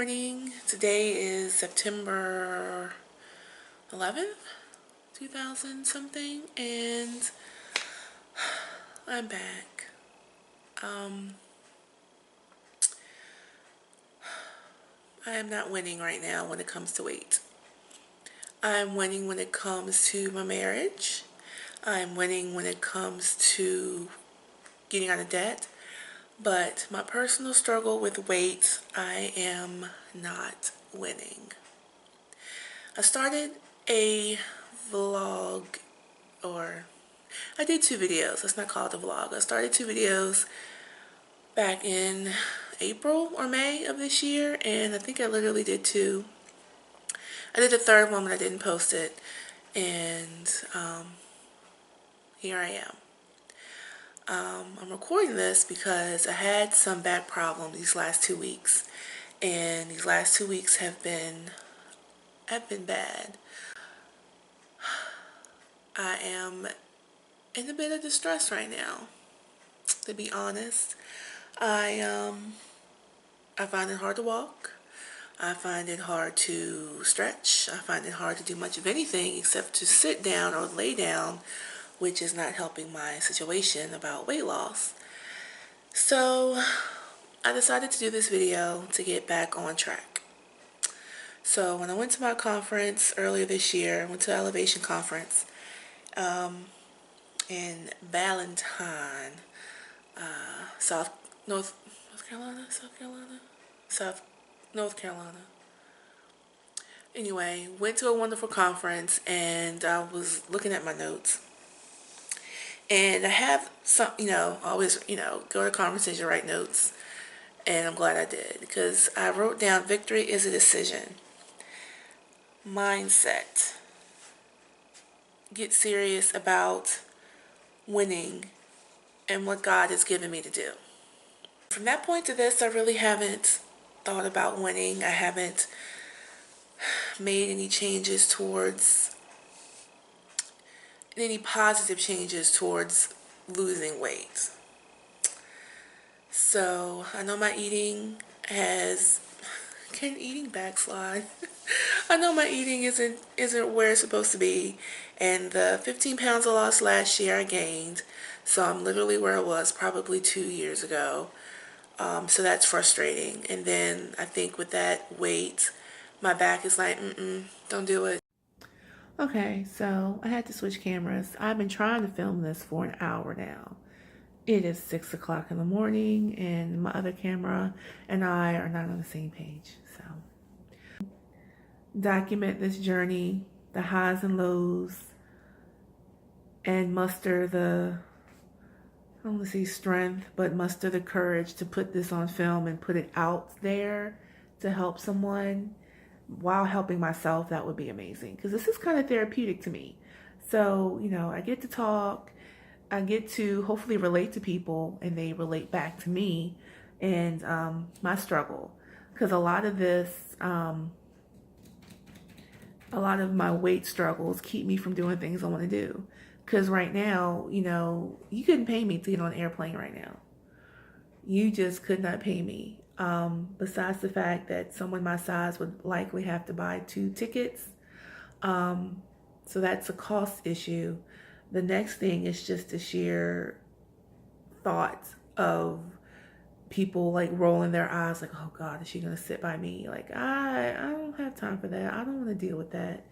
morning. Today is September 11th, 2000 something, and I'm back. I am not winning right now when it comes to weight. I'm winning when it comes to my marriage. I'm winning when it comes to getting out of debt. But my personal struggle with weight, I am not winning. I started a vlog, or I did 2 videos. Let's not call it a vlog. I started 2 videos back in April or May of this year, and I think I literally did 2. I did a third one, but I didn't post it, and here I am. I'm recording this because I had some back problems these last 2 weeks, and these last 2 weeks have been bad. I am in a bit of distress right now, to be honest. I find it hard to walk. I find it hard to stretch. I find it hard to do much of anything except to sit down or lay down, which is not helping my situation about weight loss. So I decided to do this video to get back on track. So when I went to my conference earlier this year, I went to Elevation Conference in Valentine, North Carolina. Anyway, went to a wonderful conference, and I was looking at my notes. And I have some, always, go to conferences, you write notes. And I'm glad I did, because I wrote down victory is a decision. Mindset. Get serious about winning and what God has given me to do. From that point to this, I really haven't thought about winning. I haven't made any changes towards, any positive changes towards losing weight. So I know my eating can eating backslide? I know my eating isn't where it's supposed to be, and the 15 pounds I lost last year I gained, so I'm literally where I was probably 2 years ago. So that's frustrating. And then I think with that weight, my back is like, don't do it. Okay, so I had to switch cameras. I've been trying to film this for an hour now. It is 6 o'clock in the morning, and my other camera and I are not on the same page. So document this journey, the highs and lows, and muster the, I don't want to say strength, but muster the courage to put this on film and put it out there to help someone while helping myself. That would be amazing, because this is kind of therapeutic to me. So, I get to talk, I get to hopefully relate to people, and they relate back to me and my struggle. Because a lot of this, a lot of my weight struggles keep me from doing things I want to do. Because right now, you couldn't pay me to get on an airplane right now. You just could not pay me. Besides the fact that someone my size would likely have to buy 2 tickets. So that's a cost issue. The next thing is just the sheer thought of people like rolling their eyes like, oh God, is she going to sit by me? Like, I don't have time for that. I don't want to deal with that.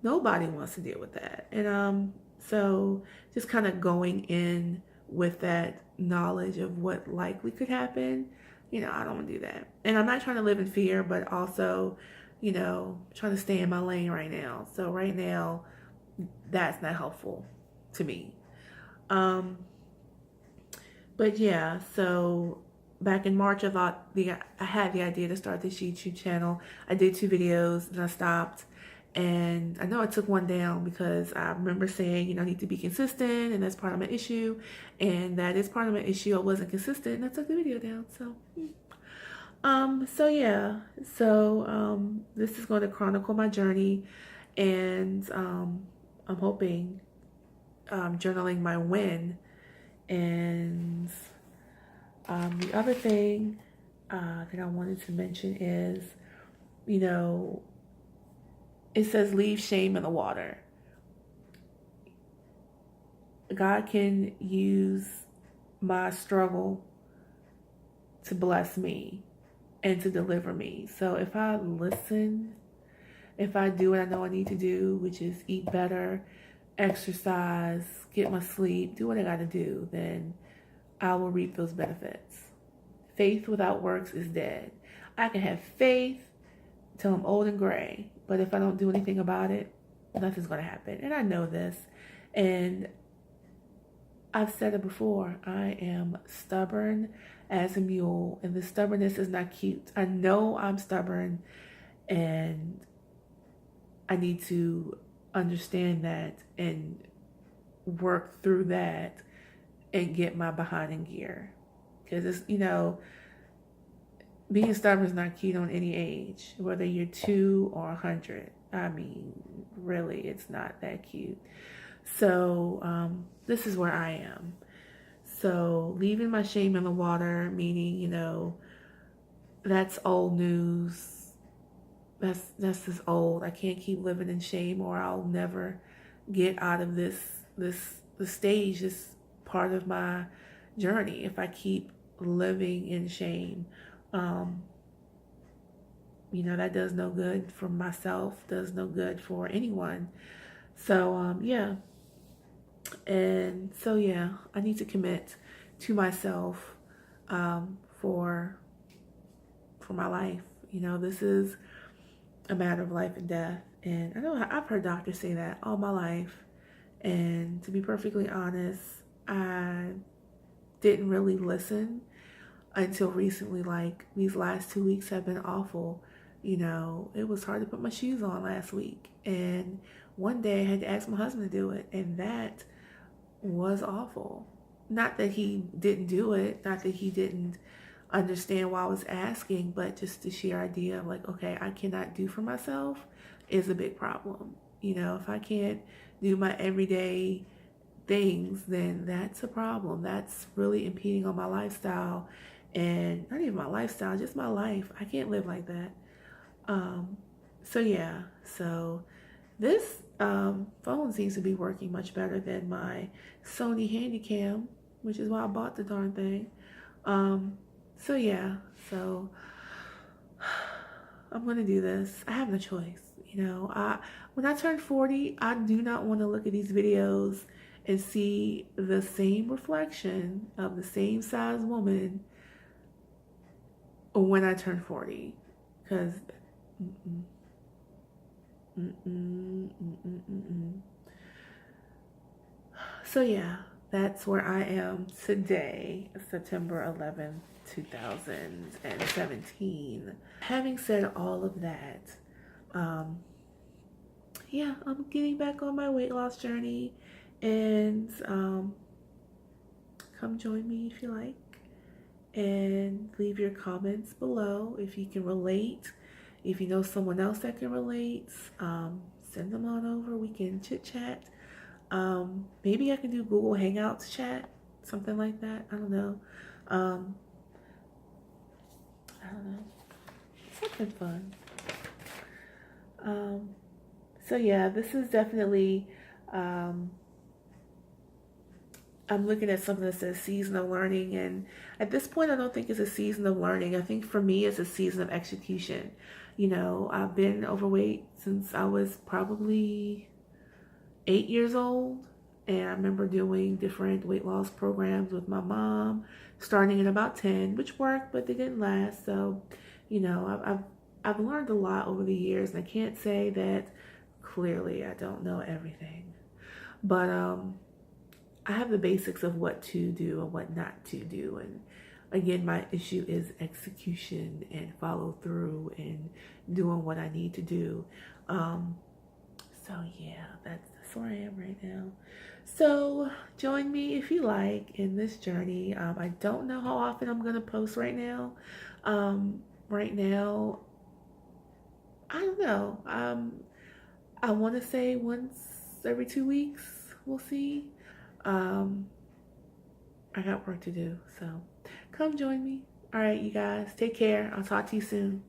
Nobody wants to deal with that. And so just kind of going in with that knowledge of what likely could happen, I don't want to do that. And I'm not trying to live in fear, but also, trying to stay in my lane right now. So right now, that's not helpful to me. But yeah, so back in March, I had the idea to start this YouTube channel. I did 2 videos and I stopped. And I know I took one down because I remember saying, I need to be consistent, and that's part of my issue. And that is part of my issue. I wasn't consistent, and I took the video down. So yeah. So this is going to chronicle my journey, and I'm hoping journaling my win. And the other thing that I wanted to mention is you know, it says leave shame in the water. God can use my struggle to bless me and to deliver me. So if I listen, if I do what I know I need to do, which is eat better, exercise, get my sleep, do what I got to do, then I will reap those benefits. Faith without works is dead. I can have faith till I'm old and gray, but if I don't do anything about it, nothing's going to happen. And I know this. And I've said it before, I am stubborn as a mule, and the stubbornness is not cute. I know I'm stubborn, and I need to understand that and work through that and get my behind in gear. Because it's, being stubborn is not cute on any age, whether you're 2 or 100. I mean, really, it's not that cute. So, this is where I am. So, leaving my shame in the water, meaning, that's old news. That's just old. I can't keep living in shame, or I'll never get out of this stage, this part of my journey. If I keep living in shame, that does no good for myself, does no good for anyone. So yeah. And so yeah, I need to commit to myself for my life. This is a matter of life and death. And I know I've heard doctors say that all my life. And to be perfectly honest, I didn't really listen until recently. Like, these last 2 weeks have been awful. It was hard to put my shoes on last week. And one day I had to ask my husband to do it. And that was awful. Not that he didn't do it, not that he didn't understand why I was asking, but just the sheer idea of like, okay, I cannot do for myself is a big problem. If I can't do my everyday things, then that's a problem. That's really impeding on my lifestyle, and not even my lifestyle, just my life. I can't live like that. So yeah, so this phone seems to be working much better than my Sony Handycam, which is why I bought the darn thing. So yeah, so I'm gonna do this. I have no choice. When I turn 40, I do not want to look at these videos and see the same reflection of the same size woman when I turn 40, because so yeah, that's where I am today, September 11th, 2017. Having said all of that, yeah, I'm getting back on my weight loss journey, and come join me if you like, and leave your comments below if you can relate. If you know someone else that can relate, send them on over. We can chit chat. Maybe I can do Google Hangouts chat, something like that. I don't know. Something fun. So yeah, this is definitely, I'm looking at something that says season of learning, and at this point I don't think it's a season of learning. I think for me it's a season of execution. I've been overweight since I was probably 8 years old, and I remember doing different weight loss programs with my mom, starting at about 10, which worked, but they didn't last. So, I've learned a lot over the years, and I can't say that clearly I don't know everything, but I have the basics of what to do and what not to do. And again, my issue is execution and follow through and doing what I need to do. So yeah, that's where I am right now. So join me if you like in this journey. I don't know how often I'm gonna post right now. Right now, I don't know. I want to say once every 2 weeks. We'll see. I got work to do, so come join me. All right, you guys, take care. I'll talk to you soon.